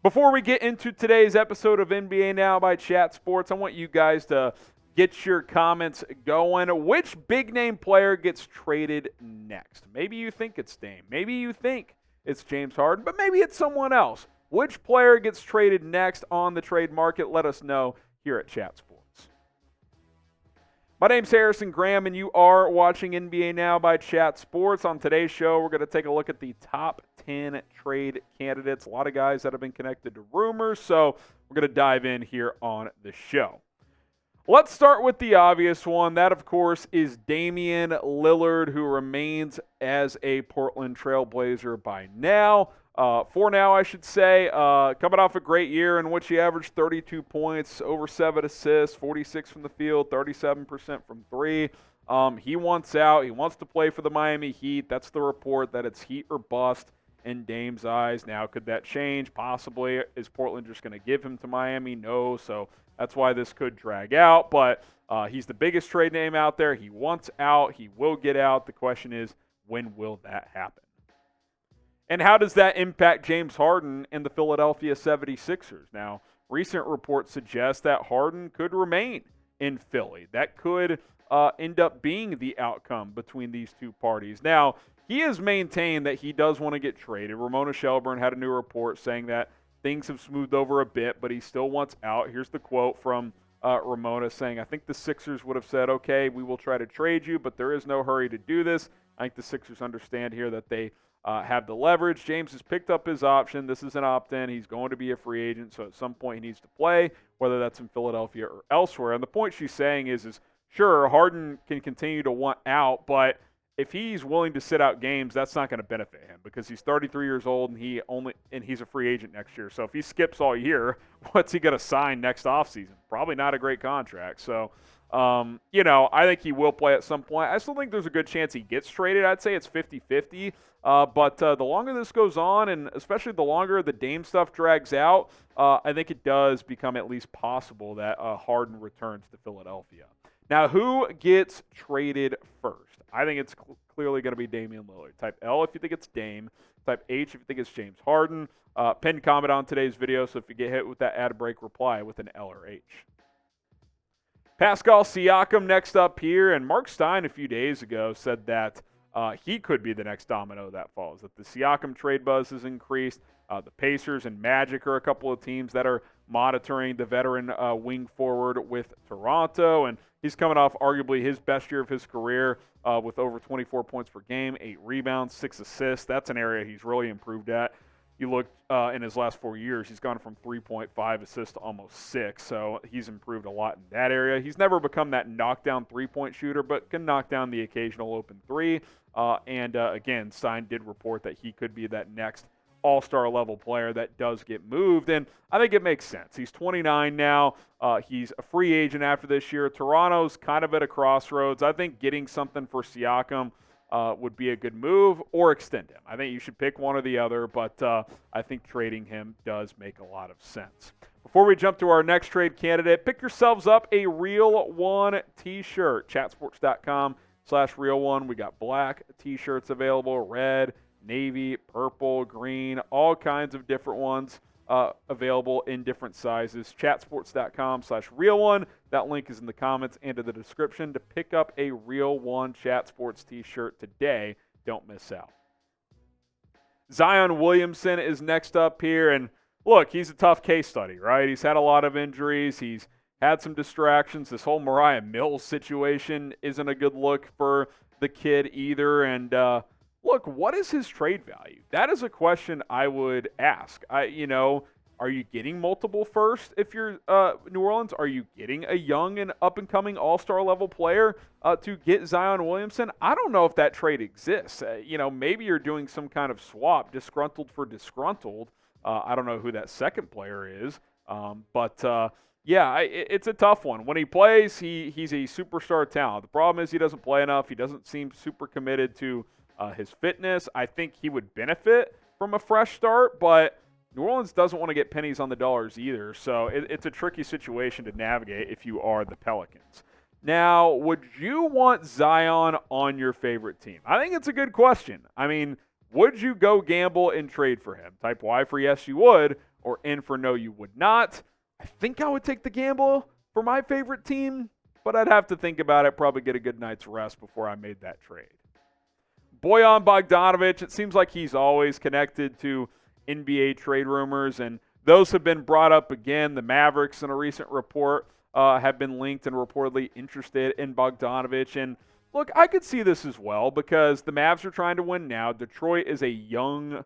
Before we get into today's episode of NBA Now by Chat Sports, I want you guys to get your comments going. Which big-name player gets traded next? Maybe you think it's Dame. Maybe you think it's James Harden, but maybe it's someone else. Which player gets traded next on the trade market? Let us know here at Chat Sports. My name's Harrison Graham, and you are watching NBA Now by Chat Sports. On today's show, we're going to take a look at the top 10 trade candidates. A lot of guys that have been connected to rumors, so we're going to dive in here on the show. Let's start with the obvious one. That, of course, is Damian Lillard, who remains as a Portland Trail Blazer by now. For now, I should say, coming off a great year in which he averaged 32 points, over 7 assists, 46 from the field, 37% from three. He wants out. He wants to play for the Miami Heat. That's the report, that it's Heat or bust in Dame's eyes. Now, could that change? Possibly. Is Portland just going to give him to Miami? No. So that's why this could drag out. But he's the biggest trade name out there. He wants out. He will get out. The question is, when will that happen? And how does that impact James Harden and the Philadelphia 76ers? Now, recent reports suggest that Harden could remain in Philly. That could end up being the outcome between these two parties. Now, he has maintained that he does want to get traded. Ramona Shelburne had a new report saying that things have smoothed over a bit, but he still wants out. Here's the quote from Ramona saying, "I think the Sixers would have said, okay, we will try to trade you, but there is no hurry to do this. I think the Sixers understand here that they have the leverage. James has picked up his option. This is an opt-in. He's going to be a free agent, so at some point he needs to play, whether that's in Philadelphia or elsewhere." And the point she's saying is sure, Harden can continue to want out, but if he's willing to sit out games, that's not going to benefit him because he's 33 years old and he's a free agent next year. So if he skips all year, what's he going to sign next offseason? Probably not a great contract. So I think he will play at some point. I still think there's a good chance he gets traded. I'd say it's 50-50. But the longer this goes on, and especially the longer the Dame stuff drags out, I think it does become at least possible that Harden returns to Philadelphia. Now, who gets traded first? I think it's clearly going to be Damian Lillard. Type L if you think it's Dame. Type H if you think it's James Harden. Pinned comment on today's video, so if you get hit with that ad break, reply with an L or H. Pascal Siakam next up here, and Mark Stein a few days ago said that he could be the next domino that falls, that the Siakam trade buzz has increased. The Pacers and Magic are a couple of teams that are monitoring the veteran wing forward with Toronto, and he's coming off arguably his best year of his career with over 24 points per game, 8 rebounds, 6 assists. That's an area he's really improved at. You look in his last 4 years, he's gone from 3.5 assists to almost 6, so he's improved a lot in that area. He's never become that knockdown three-point shooter, but can knock down the occasional open three. Again, Stein did report that he could be that next all-star level player that does get moved, and I think it makes sense. He's 29 now. He's a free agent after this year. Toronto's kind of at a crossroads. I think getting something for Siakam would be a good move, or extend him. I think you should pick one or the other, but I think trading him does make a lot of sense. Before we jump to our next trade candidate, pick yourselves up a Real One t-shirt. Chatsports.com/Real One. We got black t-shirts available, red, navy, purple, green, all kinds of different ones available in different sizes. Chatsports.com/Real One. That link is in the comments and in the description to pick up a Real One Chat Sports t-shirt today. Don't miss out. Zion Williamson is next up here, and look, he's a tough case study, right? He's had a lot of injuries. He's had some distractions. This whole Mariah Mills situation isn't a good look for the kid either, and look, what is his trade value? That is a question I would ask. Are you getting multiple first if you're New Orleans? Are you getting a young and up-and-coming all-star level player to get Zion Williamson? I don't know if that trade exists. Maybe you're doing some kind of swap, disgruntled for disgruntled. I don't know who that second player is. It's a tough one. When he plays, he's a superstar talent. The problem is he doesn't play enough. He doesn't seem super committed to his fitness. I think he would benefit from a fresh start, but New Orleans doesn't want to get pennies on the dollars either, so it's a tricky situation to navigate if you are the Pelicans. Now, would you want Zion on your favorite team? I think it's a good question. I mean, would you go gamble and trade for him? Type Y for yes, you would. or in for no, you would not. I think I would take the gamble for my favorite team, but I'd have to think about it, probably get a good night's rest before I made that trade. Bojan Bogdanovic, it seems like he's always connected to NBA trade rumors, and those have been brought up again. The Mavericks, in a recent report, have been linked and reportedly interested in Bogdanovic. And look, I could see this as well because the Mavs are trying to win now. Detroit is a young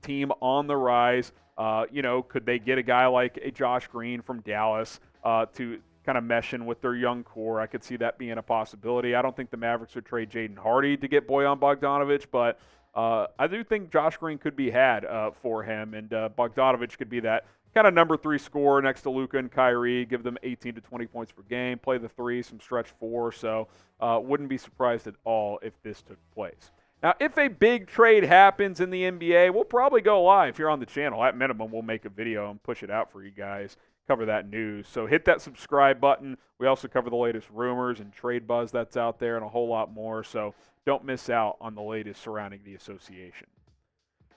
team on the rise. Could they get a guy like a Josh Green from Dallas to kind of mesh in with their young core? I could see that being a possibility. I don't think the Mavericks would trade Jaden Hardy to get Bojan Bogdanovic, but I do think Josh Green could be had for him, and Bogdanovic could be that kind of number 3 scorer next to Luka and Kyrie, give them 18 to 20 points per game, play the 3, some stretch 4, so wouldn't be surprised at all if this took place. Now, if a big trade happens in the NBA, we'll probably go live here on the channel. At minimum, we'll make a video and push it out for you guys, cover that news. So hit that subscribe button. We also cover the latest rumors and trade buzz that's out there and a whole lot more, so don't miss out on the latest surrounding the association.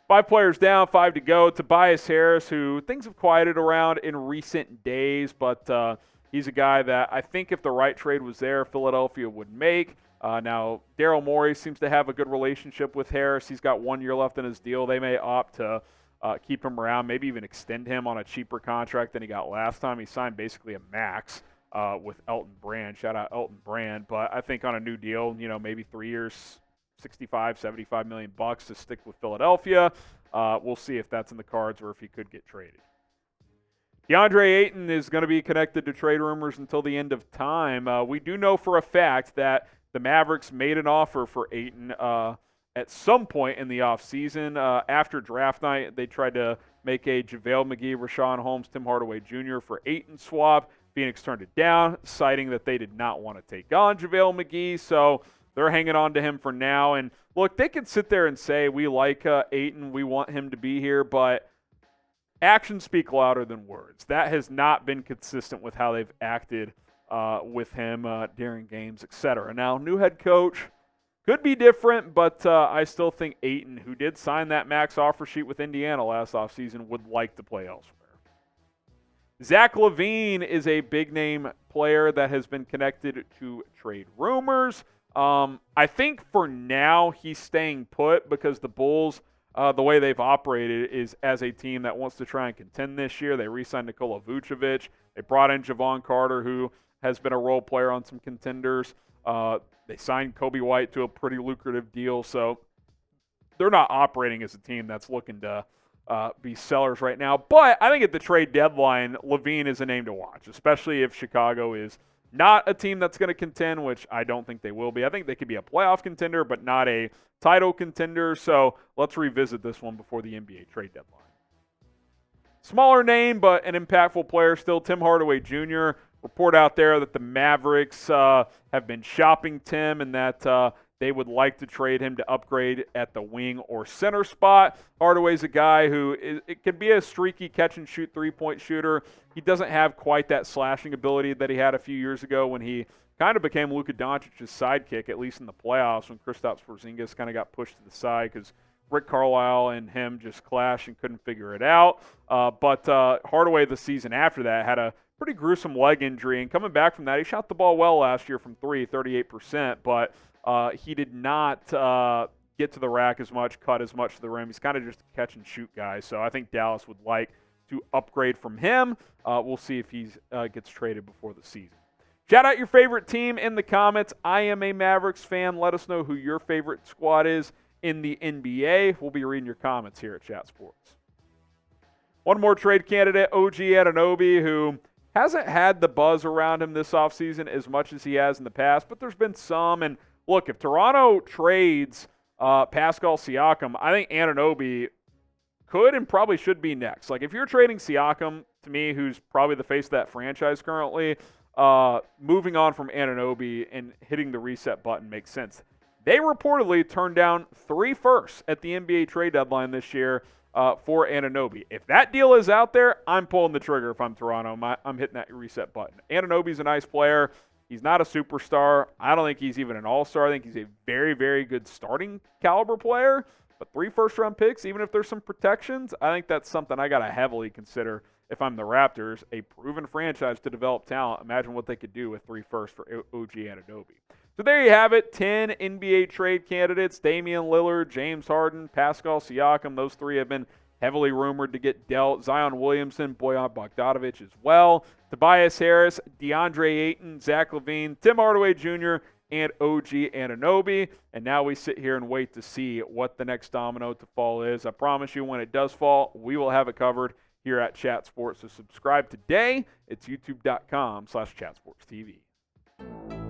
5 players down, 5 to go. Tobias Harris, who things have quieted around in recent days, but he's a guy that I think if the right trade was there, Philadelphia would make. Now, Daryl Morey seems to have a good relationship with Harris. He's got 1 year left in his deal. They may opt to keep him around, maybe even extend him on a cheaper contract than he got last time. He signed basically a max with Elton Brand. Shout out Elton Brand. But I think on a new deal, maybe 3 years, $65, $75 million to stick with Philadelphia. We'll see if that's in the cards or if he could get traded. DeAndre Ayton is going to be connected to trade rumors until the end of time. We do know for a fact that the Mavericks made an offer for Ayton at some point in the offseason. After draft night, they tried to make a JaVale McGee, Rashawn Holmes, Tim Hardaway Jr. for Ayton swap. Phoenix turned it down, citing that they did not want to take on JaVale McGee, so they're hanging on to him for now. And look, they could sit there and say, we like Ayton, we want him to be here, but actions speak louder than words. That has not been consistent with how they've acted with him during games, etc. Now, new head coach could be different, but I still think Ayton, who did sign that max offer sheet with Indiana last offseason, would like to play elsewhere. Zach LaVine is a big-name player that has been connected to trade rumors. I think for now he's staying put because the Bulls, the way they've operated is as a team that wants to try and contend this year. They re-signed Nikola Vucevic. They brought in Javon Carter, who has been a role player on some contenders. They signed Kobe White to a pretty lucrative deal, so they're not operating as a team that's looking to be sellers right now. But I think at the trade deadline, LaVine is a name to watch, especially if Chicago is not a team that's going to contend, which I don't think they will be. I think they could be a playoff contender, but not a title contender. So let's revisit this one before the NBA trade deadline. Smaller name, but an impactful player still, Tim Hardaway Jr. Report out there that the Mavericks have been shopping Tim and that they would like to trade him to upgrade at the wing or center spot. Hardaway's a guy who it could be a streaky catch-and-shoot three-point shooter. He doesn't have quite that slashing ability that he had a few years ago when he kind of became Luka Doncic's sidekick, at least in the playoffs, when Kristaps Porzingis kind of got pushed to the side because Rick Carlisle and him just clashed and couldn't figure it out. But Hardaway the season after that had a pretty gruesome leg injury, and coming back from that, he shot the ball well last year from 38%, but he did not get to the rack as much, cut as much to the rim. He's kind of just a catch-and-shoot guy, so I think Dallas would like to upgrade from him. We'll see if he gets traded before the season. Shout out your favorite team in the comments. I am a Mavericks fan. Let us know who your favorite squad is in the NBA. We'll be reading your comments here at Chat Sports. One more trade candidate, OG Anunoby, who hasn't had the buzz around him this offseason as much as he has in the past, but there's been some. And look, if Toronto trades Pascal Siakam, I think Anunoby could and probably should be next. Like, if you're trading Siakam, to me, who's probably the face of that franchise currently, moving on from Anunoby and hitting the reset button makes sense. They reportedly turned down 3 firsts at the NBA trade deadline this year for Anunoby. If that deal is out there, I'm pulling the trigger if I'm Toronto. I'm hitting that reset button. Anunoby's a nice player. He's not a superstar. I don't think he's even an all-star. I think he's a very, very good starting caliber player. But 3 first-round picks, even if there's some protections, I think that's something I got to heavily consider if I'm the Raptors, a proven franchise to develop talent. Imagine what they could do with 3 firsts for OG Anunoby. So there you have it, 10 NBA trade candidates, Damian Lillard, James Harden, Pascal Siakam. Those 3 have been heavily rumored to get dealt. Zion Williamson, Bojan Bogdanovic as well. Tobias Harris, DeAndre Ayton, Zach LaVine, Tim Hardaway Jr., and OG Anunoby. And now we sit here and wait to see what the next domino to fall is. I promise you, when it does fall, we will have it covered here at Chat Sports. So subscribe today. It's youtube.com/chatsportstv.